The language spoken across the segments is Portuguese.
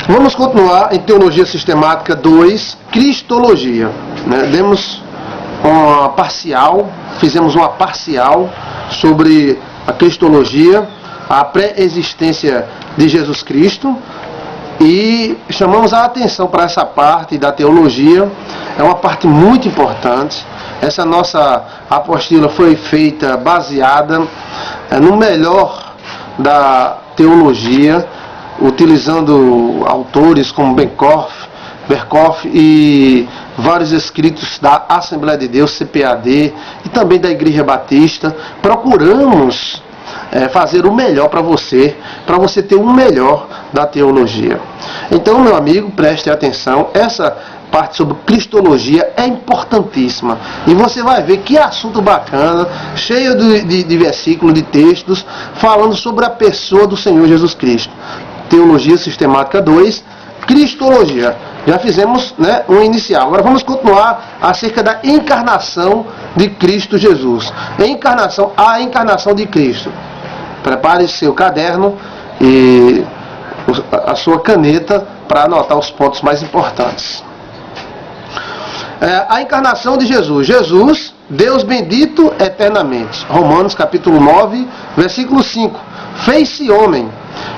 Vamos continuar em Teologia Sistemática 2, Cristologia. Fizemos uma parcial sobre a Cristologia, a pré-existência de Jesus Cristo, e chamamos a atenção para essa parte da teologia. É uma parte muito importante. Essa nossa apostila foi feita baseada no melhor da teologia, utilizando autores como Berkhoff e vários escritos da Assembleia de Deus, CPAD, e também da Igreja Batista. Procuramos fazer o melhor para você ter o melhor da teologia. Então, meu amigo, preste atenção, essa parte sobre Cristologia é importantíssima. E você vai ver que assunto bacana, cheio de versículos, de textos, falando sobre a pessoa do Senhor Jesus Cristo. Teologia Sistemática 2, Cristologia. Já fizemos um inicial. Agora vamos continuar acerca da encarnação de Cristo Jesus. A encarnação de Cristo. Prepare seu caderno e a sua caneta para anotar os pontos mais importantes. A encarnação de Jesus. Jesus, Deus bendito eternamente. Romanos capítulo 9, versículo 5. Fez-se homem.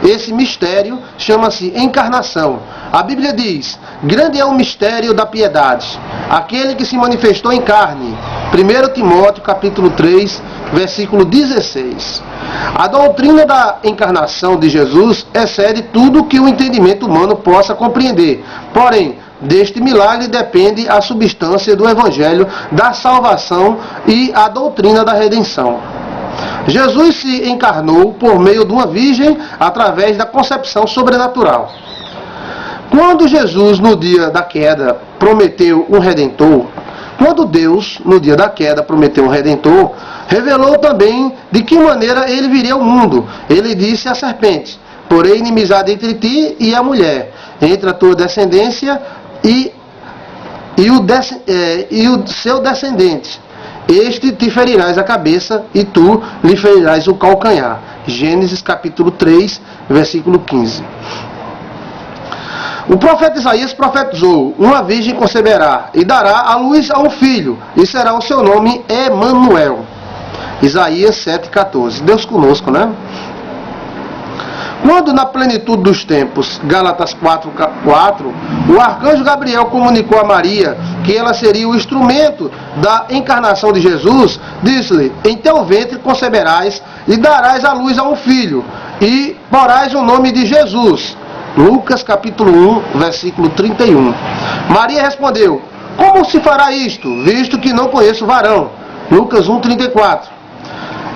Esse mistério chama-se encarnação. A Bíblia diz: grande é o mistério da piedade, aquele que se manifestou em carne. 1 Timóteo capítulo 3, versículo 16. A doutrina da encarnação de Jesus excede tudo que o entendimento humano possa compreender. Porém, deste milagre depende a substância do Evangelho da salvação e a doutrina da redenção. Jesus se encarnou por meio de uma virgem através da concepção sobrenatural. Quando Jesus, no dia da queda, prometeu um Redentor, quando Deus, no dia da queda, prometeu um Redentor, revelou também de que maneira ele viria ao mundo. Ele disse à serpente: porém inimizade entre ti e a mulher, entre a tua descendência e o seu descendente. Este te ferirás a cabeça e tu lhe ferirás o calcanhar. Gênesis capítulo 3, versículo 15. O profeta Isaías profetizou: uma virgem conceberá e dará à luz a um filho, e será o seu nome Emanuel. Isaías 7,14. Deus conosco, né? Quando na plenitude dos tempos, Gálatas 4,4, o arcanjo Gabriel comunicou a Maria que ela seria o instrumento da encarnação de Jesus, disse-lhe: em teu ventre conceberás e darás à luz a um filho, e porás o nome de Jesus. Lucas capítulo 1, versículo 31. Maria respondeu: como se fará isto, visto que não conheço varão? Lucas 1,34.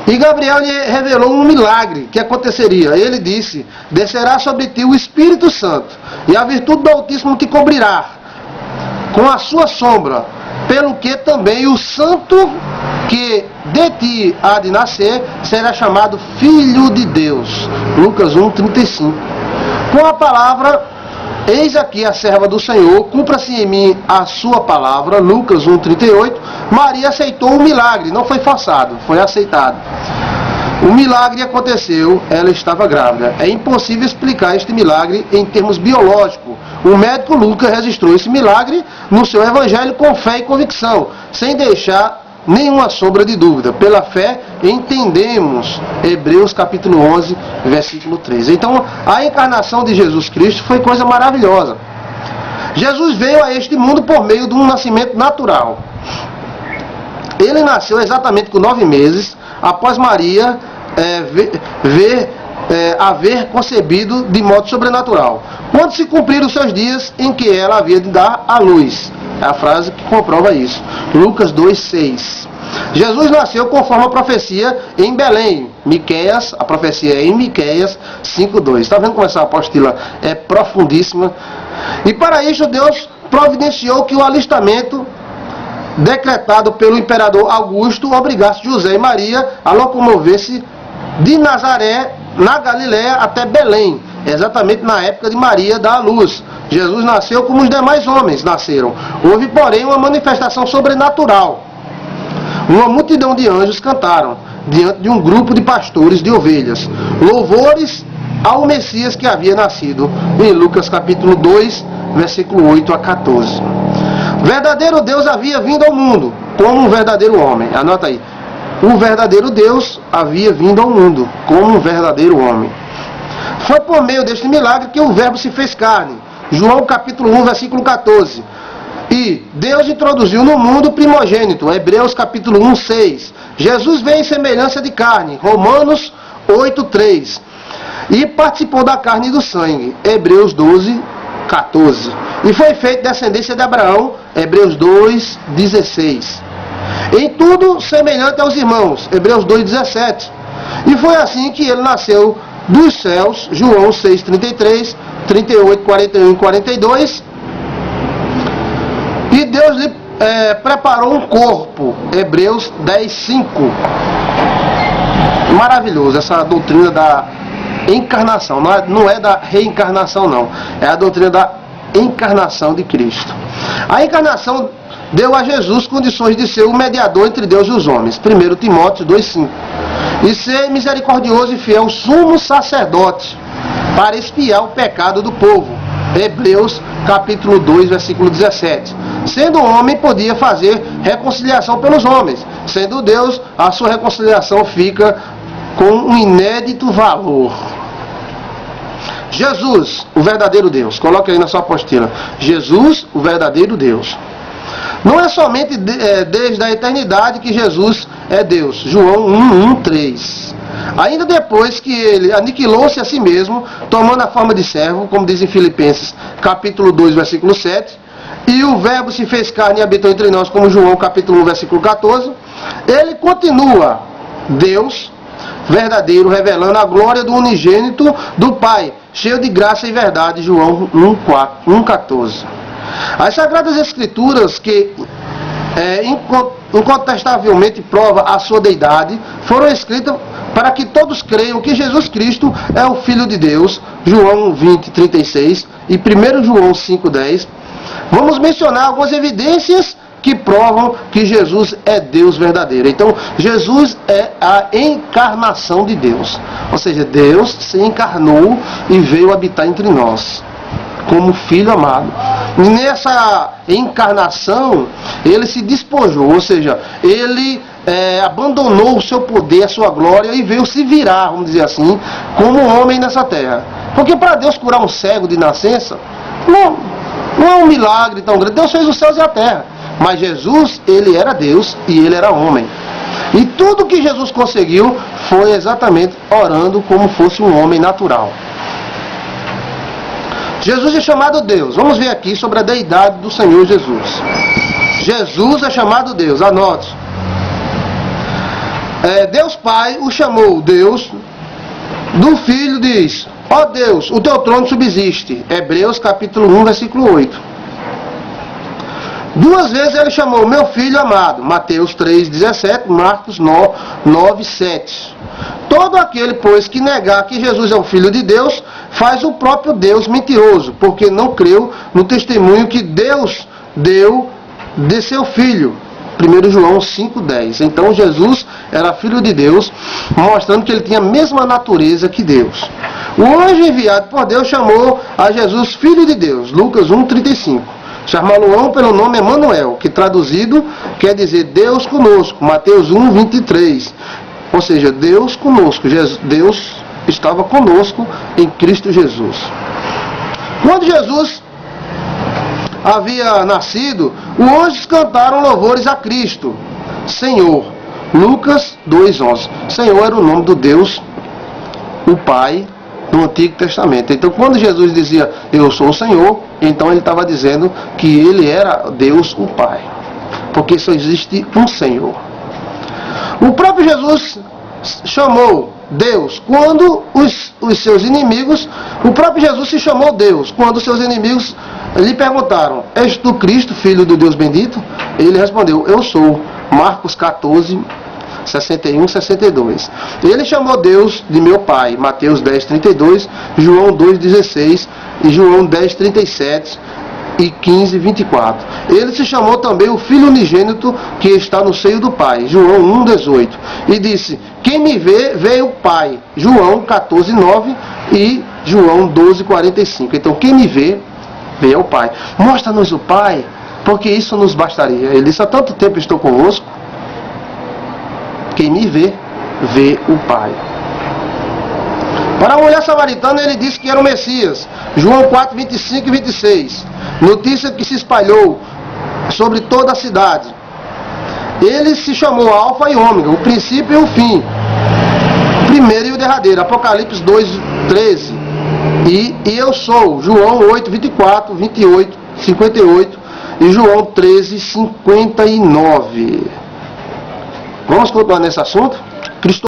E Gabriel lhe revelou um milagre que aconteceria. Ele disse: descerá sobre ti o Espírito Santo, e a virtude do Altíssimo te cobrirá com a sua sombra, pelo que também o santo que de ti há de nascer será chamado Filho de Deus. Lucas 1,35. Com a palavra: eis aqui a serva do Senhor, cumpra-se em mim a sua palavra. Lucas 1,38. Maria aceitou o milagre, não foi forçado, foi aceitado. O milagre aconteceu, ela estava grávida. É impossível explicar este milagre em termos biológicos. O médico Lucas registrou esse milagre no seu evangelho com fé e convicção, sem deixar nenhuma sombra de dúvida. Pela fé entendemos. Hebreus capítulo 11, versículo 13. Então, a encarnação de Jesus Cristo foi coisa maravilhosa. Jesus veio a este mundo por meio de um nascimento natural. Ele nasceu exatamente com 9 meses, após Maria haver concebido de modo sobrenatural, quando se cumpriram os seus dias em que ela havia de dar à luz. É a frase que comprova isso. Lucas 2,6. Jesus nasceu conforme a profecia em Belém. Miqueias, a profecia é em Miqueias 5,2. Está vendo como essa apostila é profundíssima? E para isso Deus providenciou que o alistamento decretado pelo imperador Augusto obrigasse José e Maria a locomover-se de Nazaré, na Galiléia, até Belém, exatamente na época de Maria dar à luz. Jesus nasceu como os demais homens nasceram. Houve, porém, uma manifestação sobrenatural. Uma multidão de anjos cantaram diante de um grupo de pastores de ovelhas louvores ao Messias que havia nascido, em Lucas capítulo 2, versículo 8 a 14. Verdadeiro Deus havia vindo ao mundo, como um verdadeiro homem. Anota aí. O verdadeiro Deus havia vindo ao mundo, como um verdadeiro homem. Foi por meio deste milagre que o Verbo se fez carne. João capítulo 1, versículo 14. E Deus introduziu no mundo o primogênito. Hebreus capítulo 1, 6. Jesus veio em semelhança de carne. Romanos 8, 3. E participou da carne e do sangue. Hebreus 12, 14. E foi feito descendência de Abraão. Hebreus 2, 16. Em tudo semelhante aos irmãos. Hebreus 2, 17. E foi assim que ele nasceu dos céus. João 6, 33, 38, 41 e 42. E Deus lhe preparou um corpo. Hebreus 10, 5. Maravilhoso essa doutrina da encarnação. Não é da reencarnação, não. É a doutrina da encarnação de Cristo. A encarnação deu a Jesus condições de ser o mediador entre Deus e os homens. 1 Timóteo 2,5. E ser misericordioso e fiel sumo sacerdote para expiar o pecado do povo. Hebreus capítulo 2, versículo 17. Sendo homem, podia fazer reconciliação pelos homens. Sendo Deus, a sua reconciliação fica com um inédito valor. Jesus, o verdadeiro Deus. Coloque aí na sua apostila. Jesus, o verdadeiro Deus. Não é somente desde a eternidade que Jesus é Deus. João 1, 3. Ainda depois que ele aniquilou-se a si mesmo, tomando a forma de servo, como diz em Filipenses capítulo 2, versículo 7, e o Verbo se fez carne e habitou entre nós, como João capítulo 1, versículo 14, ele continua Deus verdadeiro, revelando a glória do unigênito do Pai, cheio de graça e verdade, João 1,14. As Sagradas Escrituras, que incontestavelmente prova a sua deidade, foram escritas para que todos creiam que Jesus Cristo é o Filho de Deus, João 20, 36 e 1 João 5, 10. Vamos mencionar algumas evidências que provam que Jesus é Deus verdadeiro. Então, Jesus é a encarnação de Deus. Ou seja, Deus se encarnou e veio habitar entre nós, como Filho amado. Nessa encarnação, ele se despojou, ou seja, ele abandonou o seu poder, a sua glória e veio se virar, vamos dizer assim, como homem nessa terra. Porque para Deus curar um cego de nascença, não é um milagre tão grande. Deus fez os céus e a terra. Mas Jesus, ele era Deus e ele era homem. E tudo que Jesus conseguiu foi exatamente orando como fosse um homem natural. Jesus é chamado Deus. Vamos ver aqui sobre a deidade do Senhor Jesus. Jesus é chamado Deus. Anote. Deus Pai o chamou Deus. Do Filho diz: ó Deus, o teu trono subsiste. Hebreus capítulo 1, versículo 8. Duas vezes ele chamou meu filho amado. Mateus 3, 17, Marcos 9, 7. Todo aquele, pois, que negar que Jesus é o Filho de Deus, faz o próprio Deus mentiroso, porque não creu no testemunho que Deus deu de seu Filho. 1 João 5,10. Então Jesus era Filho de Deus, mostrando que ele tinha a mesma natureza que Deus. O anjo enviado por Deus chamou a Jesus Filho de Deus. Lucas 1,35. Chamá-lo pelo nome Emanuel, que traduzido quer dizer Deus conosco. Mateus 1, 23. Ou seja, Deus conosco. Deus estava conosco em Cristo Jesus. Quando Jesus havia nascido, os anjos cantaram louvores a Cristo, Senhor. Lucas 2,11. Senhor era o nome do Deus, o Pai, no Antigo Testamento. Então, quando Jesus dizia, eu sou o Senhor, então ele estava dizendo que ele era Deus, o Pai. Porque só existe um Senhor. O próprio Jesus chamou Deus quando os seus inimigos, o próprio Jesus se chamou Deus quando os seus inimigos lhe perguntaram, és tu Cristo, Filho do Deus bendito? Ele respondeu, eu sou. Marcos 14, 61, 62. Ele chamou Deus de meu Pai. Mateus 10, 32, João 2, 16 e João 10, 37 e 15, 24. Ele se chamou também o Filho unigênito que está no seio do Pai, João 1, 18. E disse, quem me vê, vê o Pai, João 14, 9 e João 12, 45. Então, quem me vê, vê o Pai. Mostra-nos o Pai, porque isso nos bastaria. Ele disse, há tanto tempo estou convosco, quem me vê, vê o Pai. Para a mulher samaritana, ele disse que era o Messias. João 4, 25 e 26. Notícia que se espalhou sobre toda a cidade. Ele se chamou Alfa e Ômega, o princípio e o fim. O primeiro e o derradeiro. Apocalipse 2, 13. E eu sou. João 8, 24, 28, 58. E João 13, 59. Vamos continuar nesse assunto?